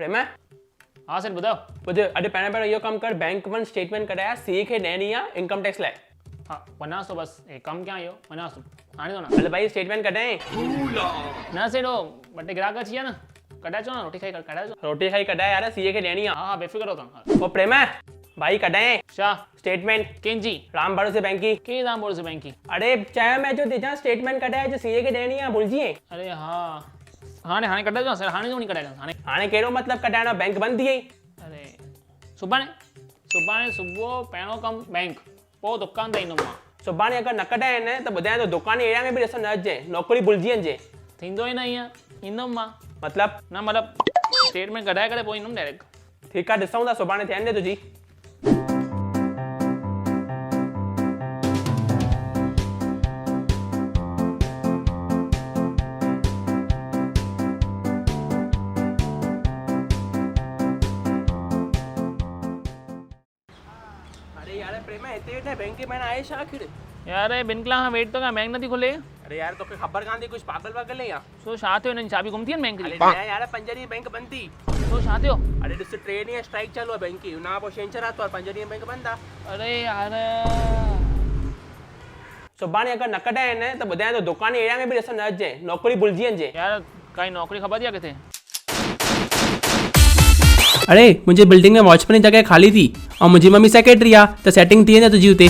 प्रेम है हाँ सर ॿुधायो। ॿुध अॼु पहिरियों इहो कमु कर, बैंक वन स्टेटमेंट कढाया, सीए खे ॾियणी आहे इनकम टैक्स लाइ। हाँ वञांसि थो बसि, हे कमु कयां इहो वञांसि थो, हाणे थो न। हल भाई स्टेटमेंट कढाएं। न सेठो ॿ टे ग्राहक अची विया न, कढाए चो न, रोटी खाई कढाए चो। रोटी खाई कढाए यार, सीए खे ॾियणी आहे। हाँ हाँ बेफ़िक्र रहो तव्हां। ओ प्रेम है भाई कढाएं छा स्टेटमेंट कंहिंजी? राम भरोसे बैंक की। कहिड़ी तव्हां बोल से बैंक की? अरे चाहे मैं जो तेजा स्टेटमेंट कढाए जो सीए खे ॾियणी आहे, भुलिजी वई? अरे हाँ हाणे कढाए चो सर, हाणे जो नहीं कढाए हाणे। हाणे कहिड़ो मतिलबु कढाइणो, बैंक बंदि थी वई। अरे सुभाणे सुबुह पहिरियों कमु बैंक, पोइ दुकान ते ईंदुमि मां। सुभाणे अगरि न कढाए न त ॿुधायां तो दुकान एरिया में बि ॾिसण न अचिजे, नौकरी भुलिजी वञिजे। थींदो ई न ईअं, ईंदुमि मां। मतिलबु न मतिलबु स्टेटमेंट कढाए करे पोइ ईंदुमि डायरेक्ट। ठीकु आहे, ॾिसूं था सुभाणे थियनि दे तुंहिंजी। अरे यार प्रेम हिते वेठा बैंक के मैंने आए छा आखिर? यार ॿिनि कलाक खां वेट तो कयां, बैंक नथी खुले। अरे यार तोखे ख़बर कान थी कुछ पागल वागल है या? सो छा थियो, हिनजी चाबी गुम थी आहिनि बैंक अरे जी? न यार 5 ॾींहं बैंक बंद थी। सो छा थियो? अरे ॾिस 3 ॾींहं स्ट्राइक चालू आहे बैंक की, हुन खां पोइ छंछरु आर्तवार 5 ॾींहं बैंक बंद आहे। अरे यार सुभाणे अगरि न कढाए न त ॿुधायां तो दुकान एरिया में बि ॾिसण न अचिजे, नौकरी भुलिजी वञिजे। यार काई नौकरी ख़बर थी आहे किथे? अरे मुंहिंजे बिल्डिंग में वॉचमैन जी जॻह ख़ाली थी ऐं मुंहिंजी मम्मी सेक्रेटरी आहे, त सेटिंग थी वेंदी तुंहिंजी हुते।